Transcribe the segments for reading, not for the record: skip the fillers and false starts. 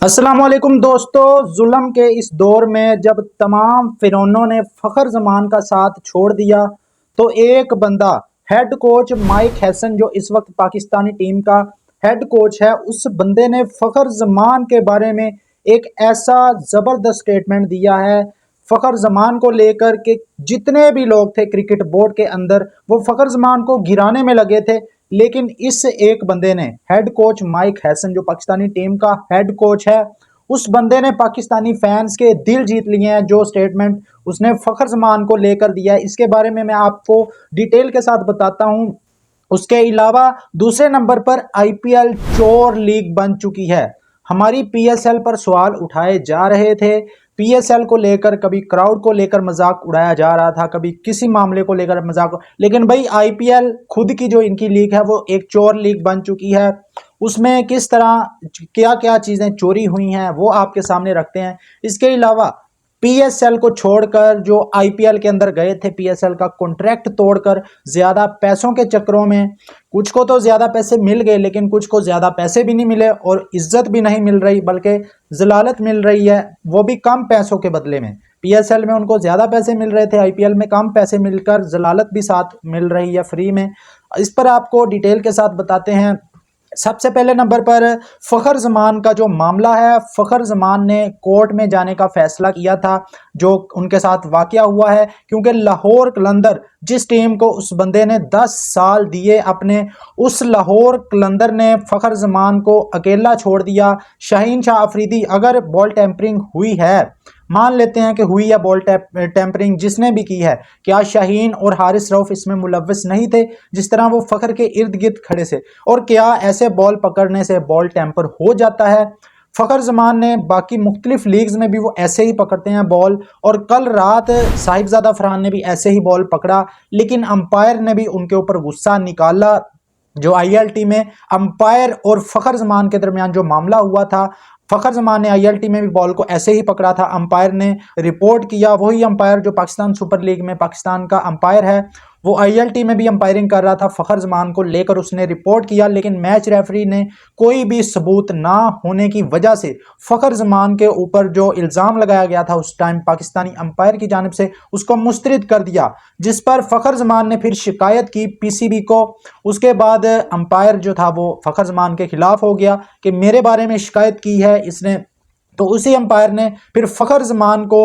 अस्सलामुअलैकुम दोस्तों, जुल्म के इस दौर में जब तमाम फिरौनों ने फ़खर जमान का साथ छोड़ दिया तो एक बंदा हेड कोच माइक हैसन जो इस वक्त पाकिस्तानी टीम का हेड कोच है, उस बंदे ने फ़खर जमान के बारे में एक ऐसा ज़बरदस्त स्टेटमेंट दिया है फ़खर जमान को लेकर के। जितने भी लोग थे क्रिकेट बोर्ड के अंदर वो फ़खर जमान को गिराने में लगे थे, लेकिन इस एक बंदे ने, हेड कोच माइक हैसन जो पाकिस्तानी टीम का हेड कोच है, उस बंदे ने पाकिस्तानी फैंस के दिल जीत लिए हैं। जो स्टेटमेंट उसने फ़खर जमान को लेकर दिया है, इसके बारे में मैं आपको डिटेल के साथ बताता हूं। उसके अलावा दूसरे नंबर पर आईपीएल चोर लीग बन चुकी है। हमारी पीएसएल पर सवाल उठाए जा रहे थे। पीएसएल को लेकर कभी क्राउड को लेकर मजाक उड़ाया जा रहा था, कभी किसी मामले को लेकर मजाक, लेकिन भाई आईपीएल खुद की जो इनकी लीग है वो एक चोर लीग बन चुकी है। उसमें किस तरह क्या क्या चीजें चोरी हुई हैं वो आपके सामने रखते हैं। इसके अलावा पीएसएल को छोड़कर जो आईपीएल के अंदर गए थे, पीएसएल का कॉन्ट्रैक्ट तोड़कर ज्यादा पैसों के चक्करों में, कुछ को तो ज्यादा पैसे मिल गए लेकिन कुछ को ज्यादा पैसे भी नहीं मिले और इज्जत भी नहीं मिल रही, बल्कि जलालत मिल रही है, वो भी कम पैसों के बदले में। पीएसएल में उनको ज्यादा पैसे मिल रहे थे, आईपीएल में कम पैसे मिलकर जलालत भी साथ मिल रही है फ्री में। इस पर आपको डिटेल के साथ बताते हैं। सबसे पहले नंबर पर फ़खर जमान का जो मामला है, फ़खर जमान ने कोर्ट में जाने का फैसला किया था जो उनके साथ वाकया हुआ है, क्योंकि लाहौर कलंदर जिस टीम को उस बंदे ने 10 साल दिए अपने, उस लाहौर कलंदर ने फ़खर जमान को अकेला छोड़ दिया। शाहीन शाह अफरीदी, अगर बॉल टेम्परिंग हुई है, मान लेते हैं कि हुई है बॉल टेम्परिंग, जिसने भी की है, क्या शाहीन और हारिस रऊफ इसमें मुलव्वस नहीं थे जिस तरह वो फ़खर के इर्द गिर्द खड़े से? और क्या ऐसे बॉल पकड़ने से बॉल टेम्पर हो जाता है? फ़खर जमान ने बाकी मुख्तलिफ लीग्स में भी वो ऐसे ही पकड़ते हैं बॉल, और कल रात साहिबजादा फरहान ने भी ऐसे ही बॉल पकड़ा, लेकिन अंपायर ने भी उनके ऊपर गुस्सा निकाला। जो आईएलटी में अंपायर और फ़खर जमान के दरमियान जो मामला हुआ था, फ़खर जमान ने आईएलटी में भी बॉल को ऐसे ही पकड़ा था, अंपायर ने रिपोर्ट किया, वही अंपायर जो पाकिस्तान सुपर लीग में पाकिस्तान का अंपायर है, वो आईएलटी में भी अंपायरिंग कर रहा था, फ़खर जमान को लेकर उसने रिपोर्ट किया, लेकिन मैच रेफरी ने कोई भी सबूत ना होने की वजह से फ़खर जमान के ऊपर जो इल्ज़ाम लगाया गया था उस टाइम पाकिस्तानी अंपायर की जानिब से, उसको मुस्तरद कर दिया, जिस पर फ़खर जमान ने फिर शिकायत की पीसीबी को। उसके बाद अंपायर जो था वो फ़खर जमान के खिलाफ हो गया कि मेरे बारे में शिकायत की है इसने, तो उसी अंपायर ने फिर फ़खर जमान को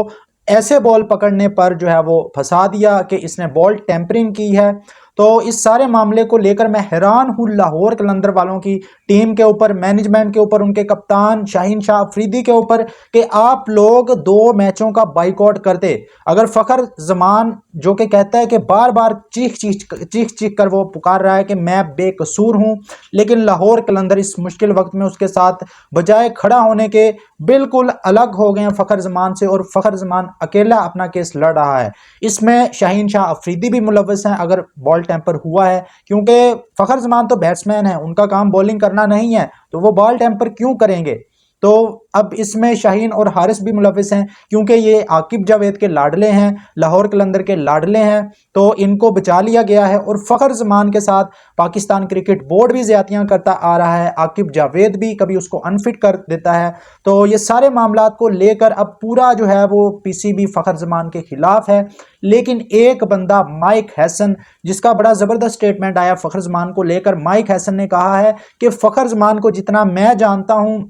ऐसे बॉल पकड़ने पर जो है वो फंसा दिया कि इसने बॉल टेम्परिंग की है। तो इस सारे मामले को लेकर मैं हैरान हूँ लाहौर कलंदर वालों की टीम के ऊपर, मैनेजमेंट के ऊपर, उनके कप्तान शाहीन शाह अफरीदी के ऊपर, कि आप लोग 2 मैचों का बाइकआउट करते। अगर फ़खर जमान जो कि कहता है कि बार बार चीख चीख कर वो पुकार रहा है कि मैं बेकसूर हूँ, लेकिन लाहौर कलंदर इस मुश्किल वक्त में उसके साथ बजाय खड़ा होने के बिल्कुल अलग हो गए हैं फ़खर जमान से, और फ़खर जमान अकेला अपना केस लड़ रहा है। इसमें शाहीन शाह अफरीदी भी मुलव्वस हैं अगर बॉल टेम्पर हुआ है, क्योंकि फ़खर जमान तो बैट्समैन है, उनका काम बॉलिंग करना नहीं है, तो वो बॉल टेम्पर क्यों करेंगे? तो अब इसमें शाहीन और हारिस भी मुलव्वस हैं, क्योंकि ये आकिब जावेद के लाडले हैं, लाहौर कलंदर के लाडले हैं, तो इनको बचा लिया गया है। और फ़खर जमान के साथ पाकिस्तान क्रिकेट बोर्ड भी ज्यादतियां करता आ रहा है, आकिब जावेद भी कभी उसको अनफिट कर देता है। तो ये सारे मामला को लेकर अब पूरा जो है वो पीसीबी फ़खर जमान के खिलाफ है। लेकिन एक बंदा माइक हैसन, जिसका बड़ा ज़बरदस्त स्टेटमेंट आया फ़खर जमान को लेकर, माइक हैसन ने कहा है कि फ़खर जमान को जितना मैं जानता हूं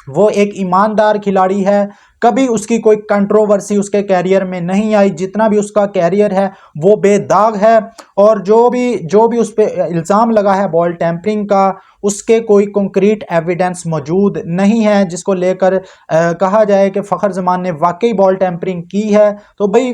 वो एक ईमानदार खिलाड़ी है, कभी उसकी कोई कंट्रोवर्सी उसके कैरियर में नहीं आई, जितना भी उसका कैरियर है वो बेदाग है, और जो भी उस पर इल्ज़ाम लगा है बॉल टेम्परिंग का, उसके कोई कंक्रीट एविडेंस मौजूद नहीं है जिसको लेकर कहा जाए कि फ़खर जमान ने वाकई बॉल टेम्परिंग की है। तो भाई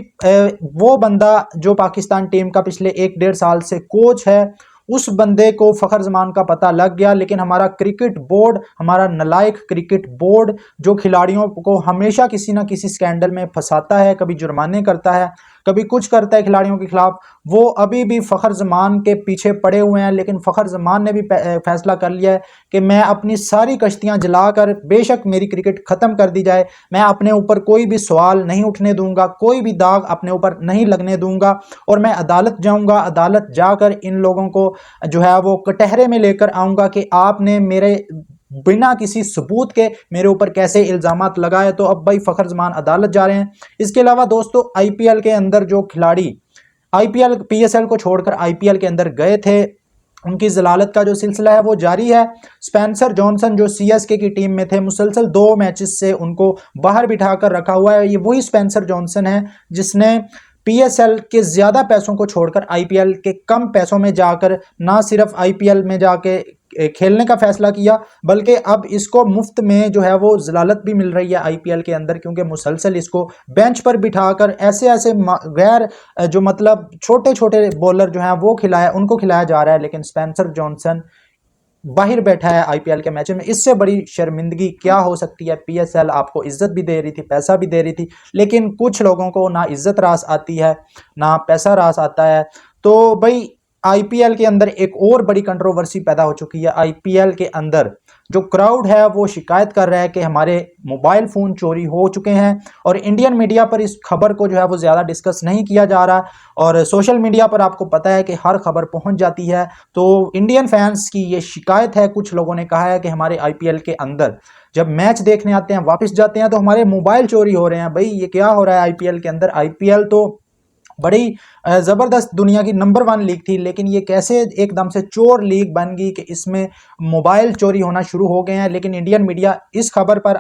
वो बंदा जो पाकिस्तान टीम का पिछले 1-1.5 साल से कोच है, उस बंदे को फ़खर जमान का पता लग गया, लेकिन हमारा क्रिकेट बोर्ड, हमारा नालायक क्रिकेट बोर्ड जो खिलाड़ियों को हमेशा किसी ना किसी स्कैंडल में फंसाता है, कभी जुर्माने करता है, कभी कुछ करता है खिलाड़ियों के खिलाफ, वो अभी भी फ़खर जमान के पीछे पड़े हुए हैं। लेकिन फ़खर जमान ने भी फैसला कर लिया है कि मैं अपनी सारी कश्तियां जलाकर, बेशक मेरी क्रिकेट ख़त्म कर दी जाए, मैं अपने ऊपर कोई भी सवाल नहीं उठने दूंगा, कोई भी दाग अपने ऊपर नहीं लगने दूंगा, और मैं अदालत जाऊंगा, अदालत जाकर इन लोगों को जो है वो कटहरे में लेकर आऊंगा कि आपने मेरे बिना किसी सबूत के मेरे ऊपर कैसे इल्जामात लगाए। तो अब भाई फखर जमान अदालत जा रहे हैं। इसके अलावा दोस्तों आईपीएल के अंदर जो खिलाड़ी आईपीएल पीएसएल को छोड़कर आईपीएल के अंदर गए थे, उनकी जलालत का जो सिलसिला है वो जारी है। स्पेंसर जॉनसन जो सीएसके की टीम में थे, मुसलसल 2 मैचेस से उनको बाहर बिठाकर रखा हुआ है। ये वही स्पेंसर जॉनसन है जिसने पीएसएल के ज्यादा पैसों को छोड़कर आईपीएल के कम पैसों में जाकर ना सिर्फ आईपीएल में जाके खेलने का फैसला किया, बल्कि अब इसको मुफ्त में जो है वो जलालत भी मिल रही है आईपीएल के अंदर, क्योंकि मुसलसल इसको बेंच पर बिठाकर ऐसे ऐसे गैर जो मतलब छोटे छोटे बॉलर जो हैं वो उनको खिलाया जा रहा है। लेकिन स्पेंसर जॉनसन बाहर बैठा है आईपीएल के मैच में। इससे बड़ी शर्मिंदगी क्या हो सकती है। पीएसएल आपको इज्जत भी दे रही थी, पैसा भी दे रही थी, लेकिन कुछ लोगों को ना इज्जत रास आती है ना पैसा रास आता है। तो भाई आईपीएल के अंदर एक और बड़ी कंट्रोवर्सी पैदा हो चुकी है। आईपीएल के अंदर जो क्राउड है वो शिकायत कर रहा है कि हमारे मोबाइल फ़ोन चोरी हो चुके हैं, और इंडियन मीडिया पर इस खबर को जो है वो ज़्यादा डिस्कस नहीं किया जा रहा, और सोशल मीडिया पर आपको पता है कि हर खबर पहुंच जाती है। तो इंडियन फैंस की ये शिकायत है। कुछ लोगों ने कहा है कि हमारे आईपीएल के अंदर जब मैच देखने आते हैं, वापस जाते हैं, तो हमारे मोबाइल चोरी हो रहे हैं। भाई ये क्या हो रहा है आईपीएल के अंदर। आईपीएल तो बड़ी ज़बरदस्त दुनिया की नंबर 1 लीग थी, लेकिन ये कैसे एकदम से चोर लीग बन गई कि इसमें मोबाइल चोरी होना शुरू हो गए हैं। लेकिन इंडियन मीडिया इस खबर पर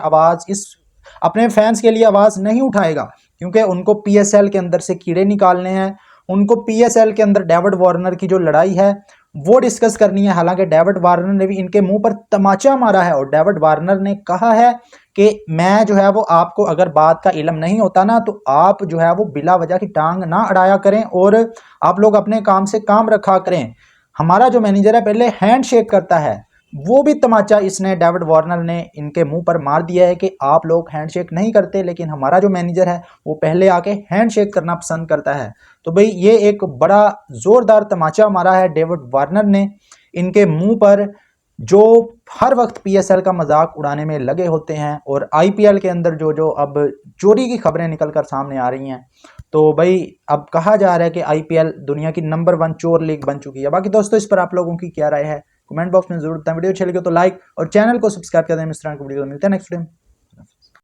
अपने फैंस के लिए आवाज़ नहीं उठाएगा, क्योंकि उनको पीएसएल के अंदर से कीड़े निकालने हैं। उनको पीएसएल के अंदर डेविड वार्नर की जो लड़ाई है वो डिस्कस करनी है। हालांकि डेविड वार्नर ने भी इनके मुंह पर तमाचा मारा है, और डेविड वार्नर ने कहा है कि मैं जो है वो आपको अगर बात का इल्म नहीं होता ना, तो आप जो है वो बिला वजह की टांग ना अड़ाया करें, और आप लोग अपने काम से काम रखा करें। हमारा जो मैनेजर है पहले हैंड शेक करता है, वो भी तमाचा इसने डेविड वार्नर ने इनके मुंह पर मार दिया है कि आप लोग हैंडशेक नहीं करते, लेकिन हमारा जो मैनेजर है वो पहले आके हैंडशेक करना पसंद करता है। तो भाई ये एक बड़ा जोरदार तमाचा मारा है डेविड वार्नर ने इनके मुंह पर, जो हर वक्त पीएसएल का मजाक उड़ाने में लगे होते हैं। और आईपीएल के अंदर जो अब चोरी की खबरें निकलकर सामने आ रही हैं, तो भाई अब कहा जा रहा है कि आईपीएल दुनिया की नंबर 1 चोर लीग बन चुकी है। बाकी दोस्तों इस पर आप लोगों की क्या राय है, कमेंट बॉक्स में जरूर बताएं। वीडियो अच्छी लगे तो लाइक और चैनल को सब्सक्राइब कर दें। इस तरह की वीडियो मिलते हैं नेक्स्ट वीडियो में।